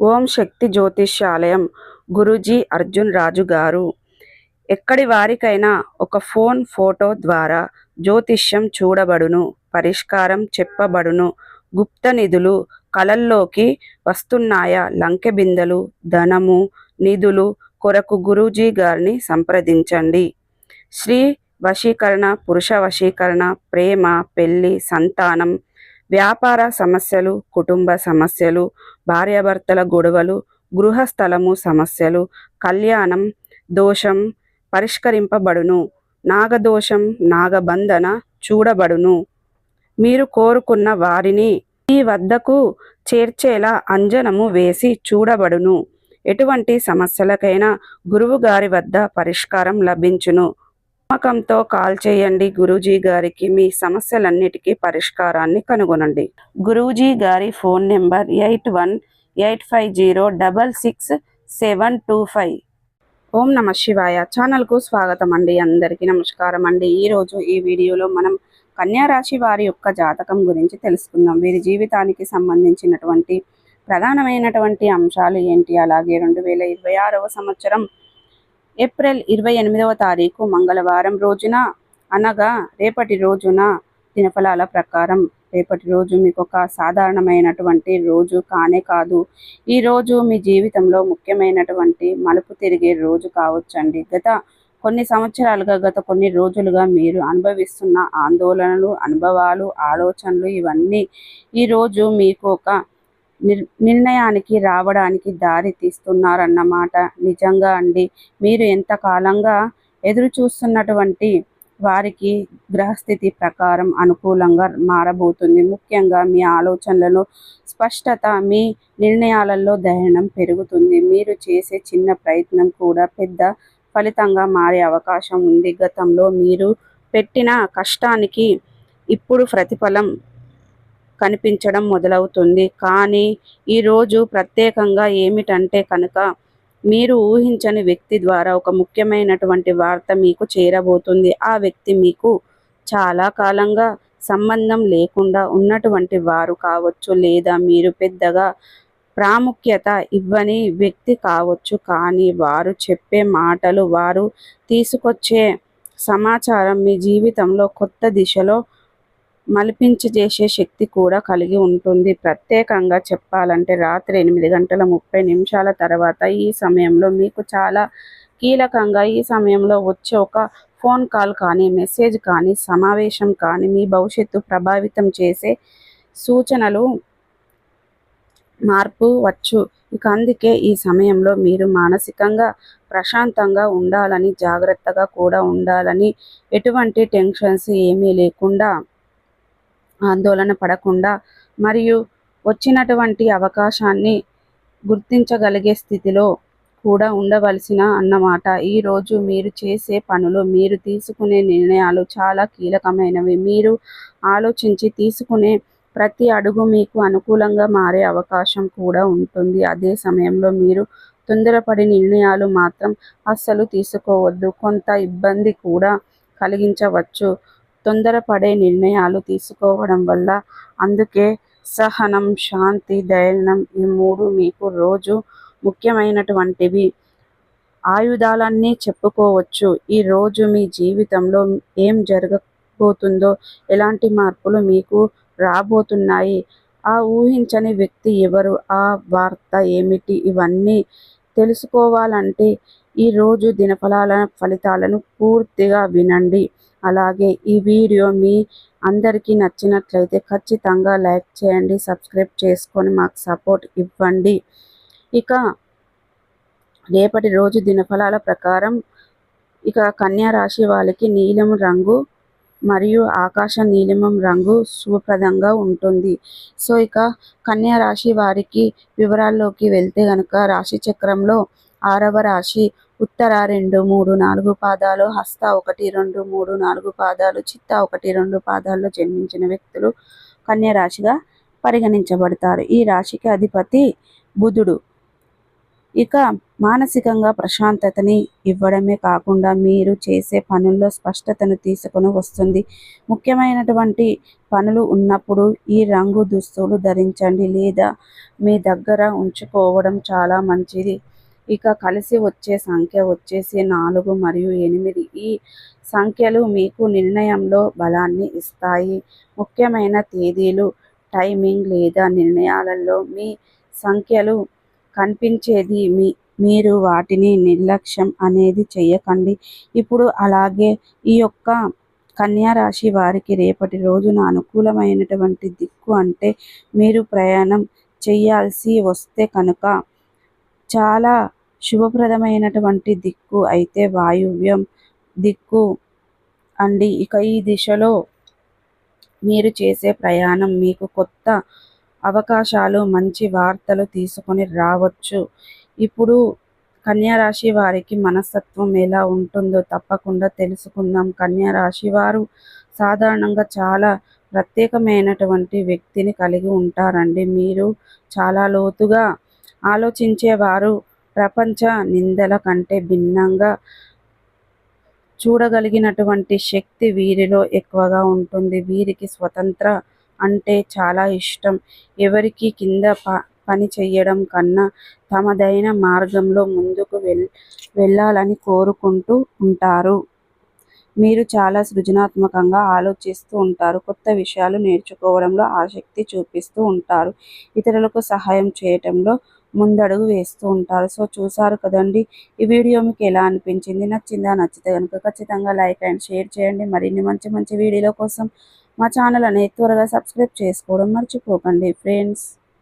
ఓం శక్తి జ్యోతిష్యాలయం గురూజీ అర్జున్ రాజు గారు. ఎక్కడి వారికైనా ఒక ఫోటో ద్వారా జ్యోతిష్యం చూడబడును, పరిష్కారం చెప్పబడును. గుప్త నిధులు కలల్లోకి వస్తున్నాయా? లంకె బిందెలు, ధనము, నిధులు కొరకు గురూజీ గారిని సంప్రదించండి. స్త్రీ వశీకరణ, పురుష వశీకరణ, ప్రేమ, పెళ్లి, సంతానం, వ్యాపార సమస్యలు, కుటుంబ సమస్యలు, భార్యాభర్తల గొడవలు, గృహస్థలము సమస్యలు, కళ్యాణం దోషం పరిష్కరింపబడును. నాగదోషం, నాగబంధన చూడబడును. మీరు కోరుకున్న వారిని మీ వద్దకు చేర్చేలా అంజనము వేసి చూడబడును. ఎటువంటి సమస్యలకైనా గురువు గారి వద్ద పరిష్కారం లభించును. నమ్మకంతో కాల్ చేయండి గురూజీ గారికి. మీ సమస్యలన్నిటికీ పరిష్కారాన్ని కనుగొనండి. గురూజీ గారి ఫోన్ నెంబర్ 8185066725. ఓం నమ శివాయ. ఛానల్కు స్వాగతం అండి. అందరికీ నమస్కారం అండి. ఈరోజు ఈ వీడియోలో మనం కన్యా రాశి వారి యొక్క జాతకం గురించి తెలుసుకుందాం. వీరి జీవితానికి సంబంధించినటువంటి ప్రధానమైనటువంటి అంశాలు ఏంటి, అలాగే 2026వ సంవత్సరం ఏప్రిల్ 28వ తారీఖు మంగళవారం రోజున, అనగా రేపటి రోజున దినఫలాల ప్రకారం రేపటి రోజు మీకు ఒక సాధారణమైనటువంటి రోజు కానే కాదు. ఈ రోజు మీ జీవితంలో ముఖ్యమైనటువంటి మలుపు తిరిగే రోజు కావచ్చండి. గత కొన్ని సంవత్సరాలుగా, గత కొన్ని రోజులుగా మీరు అనుభవిస్తున్న ఆందోళనలు, అనుభవాలు, ఆలోచనలు ఇవన్నీ ఈరోజు మీకు ఒక నిర్ణయానికి రావడానికి దారి తీస్తున్నారన్నమాట. నిజంగా అండి, మీరు ఎంతకాలంగా ఎదురు చూస్తున్నటువంటి వారికి గ్రహస్థితి ప్రకారం అనుకూలంగా మారబోతుంది. ముఖ్యంగా మీ ఆలోచనలలో స్పష్టత, మీ నిర్ణయాలలో ధైర్యం పెరుగుతుంది. మీరు చేసే చిన్న ప్రయత్నం కూడా పెద్ద ఫలితంగా మారే అవకాశం ఉంది. గతంలో మీరు పెట్టిన కష్టానికి ఇప్పుడు ప్రతిఫలం కనిపించడం మొదలవుతుంది. కానీ ఈరోజు ప్రత్యేకంగా ఏమిటంటే కనుక, మీరు ఊహించని వ్యక్తి ద్వారా ఒక ముఖ్యమైనటువంటి వార్త మీకు చేరబోతుంది. ఆ వ్యక్తి మీకు చాలా కాలంగా సంబంధం లేకుండా ఉన్నటువంటి వారు కావచ్చు, లేదా మీరు పెద్దగా ప్రాముఖ్యత ఇవ్వని వ్యక్తి కావచ్చు. కానీ వారు చెప్పే మాటలు, వారు తీసుకొచ్చే సమాచారం మీ జీవితంలో కొత్త దిశలో మలిపించేసే శక్తి కూడా కలిగి ఉంటుంది. ప్రత్యేకంగా చెప్పాలంటే రాత్రి 8:30 తర్వాత ఈ సమయంలో మీకు చాలా కీలకంగా, ఈ సమయంలో వచ్చే ఒక ఫోన్ కాల్ కానీ, మెసేజ్ కానీ, సమావేశం కానీ మీ భవిష్యత్తు ప్రభావితం చేసే సూచనలు మార్పు వచ్చు. ఇక అందుకే ఈ సమయంలో మీరు మానసికంగా ప్రశాంతంగా ఉండాలని, జాగ్రత్తగా కూడా ఉండాలని, ఎటువంటి టెన్షన్స్ ఏమీ లేకుండా, ఆందోళన పడకుండా, మరియు వచ్చినటువంటి అవకాశాన్ని గుర్తించగలిగే స్థితిలో కూడా ఉండవలసిన అన్నమాట. ఈరోజు మీరు చేసే పనులు, మీరు తీసుకునే నిర్ణయాలు చాలా కీలకమైనవి. మీరు ఆలోచించి తీసుకునే ప్రతి అడుగు మీకు అనుకూలంగా మారే అవకాశం కూడా ఉంటుంది. అదే సమయంలో మీరు తొందరపడి నిర్ణయాలు మాత్రం అస్సలు తీసుకోవద్దు. కొంత ఇబ్బంది కూడా కలిగించవచ్చు తొందరపడే నిర్ణయాలు తీసుకోవడం వల్ల. అందుకే సహనం, శాంతి, ధైర్యం ఈ మూడు మీకు రోజు ముఖ్యమైనటువంటివి. ఆయుధాలన్నీ చెప్పుకోవచ్చు. ఈరోజు మీ జీవితంలో ఏం జరగబోతుందో, ఎలాంటి మార్పులు మీకు రాబోతున్నాయి, ఆ ఊహించని వ్యక్తి ఎవరు, ఆ వార్త ఏమిటి, ఇవన్నీ తెలుసుకోవాలంటే ఈరోజు ఫలితాలను పూర్తిగా వినండి. అలాగే ఈ వీడియో మీ అందరికీ నచ్చినట్లయితే ఖచ్చితంగా లైక్ చేయండి, సబ్స్క్రైబ్ చేసుకొని మాకు సపోర్ట్ ఇవ్వండి. ఇక రేపటి రోజు దినఫలాల ప్రకారం ఇక కన్యా రాశి వాళ్ళకి నీలం రంగు మరియు ఆకాశ నీలిమం రంగు శుభప్రదంగా ఉంటుంది. సో ఇక కన్యా రాశి వారికి వివరాల్లోకి వెళ్తే గనక, రాశి చక్రంలో 6వ రాశి ఉత్తర 2, 3, 4 పాదాలు, హస్త 1, 2, 3, 4 పాదాలు, చిత్త 1, 2 పాదాల్లో జన్మించిన వ్యక్తులు కన్యా రాశిగా పరిగణించబడతారు. ఈ రాశికి అధిపతి బుధుడు. ఇక మానసికంగా ప్రశాంతతని ఇవ్వడమే కాకుండా మీరు చేసే పనుల్లో స్పష్టతను తీసుకొని వస్తుంది. ముఖ్యమైనటువంటి పనులు ఉన్నప్పుడు ఈ రంగు దుస్తులు ధరించండి లేదా మీ దగ్గర ఉంచుకోవడం చాలా మంచిది. ఇక కలిసి వచ్చే సంఖ్య వచ్చేసి 4 మరియు 8. ఈ సంఖ్యలు మీకు నిర్ణయంలో బలాన్ని ఇస్తాయి. ముఖ్యమైన తేదీలు, టైమింగ్ లేదా నిర్ణయాలలో మీ సంఖ్యలు కనిపించేది మీరు వాటిని నిర్లక్ష్యం అనేది చేయకండి. ఇప్పుడు అలాగే ఈ యొక్క కన్యా రాశి వారికి రేపటి రోజున అనుకూలమైనటువంటి దిక్కు అంటే మీరు ప్రయాణం చేయాల్సి వస్తే కనుక చాలా శుభప్రదమైనటువంటి దిక్కు అయితే వాయువ్యం దిక్కు అండి. ఇక ఈ దిశలో మీరు చేసే ప్రయాణం మీకు కొత్త అవకాశాలు, మంచి వార్తలు తీసుకొని రావచ్చు. ఇప్పుడు కన్యా రాశి వారికి మనస్తత్వం ఎలా ఉంటుందో తప్పకుండా తెలుసుకుందాం. కన్యా రాశి వారు సాధారణంగా చాలా ప్రత్యేకమైనటువంటి వ్యక్తిని కలిగి ఉంటారండి. మీరు చాలా లోతుగా ఆలోచించేవారు. ప్రపంచ నిందల కంటే భిన్నంగా చూడగలిగినటువంటి శక్తి వీరిలో ఎక్కువగా ఉంటుంది. వీరికి స్వతంత్ర అంటే చాలా ఇష్టం. ఎవరికి కింద పని చెయ్యడం కన్నా తమదైన మార్గంలో ముందుకు వెళ్ళాలని కోరుకుంటూ ఉంటారు. మీరు చాలా సృజనాత్మకంగా ఆలోచిస్తూ ఉంటారు. కొత్త విషయాలు నేర్చుకోవడంలో ఆసక్తి చూపిస్తూ ఉంటారు. ఇతరులకు సహాయం చేయటంలో ముందడుగు వేస్తూ ఉంటారు. సో చూసారు కదండి, ఈ వీడియో మీకు ఎలా అనిపించింది? నచ్చిందా? నచ్చితే కనుక ఖచ్చితంగా లైక్ అండ్ షేర్ చేయండి. మరిన్ని మంచి మంచి వీడియోల కోసం మా ఛానల్ అనేది త్వరగా సబ్స్క్రైబ్ చేసుకోవడం మర్చిపోకండి ఫ్రెండ్స్.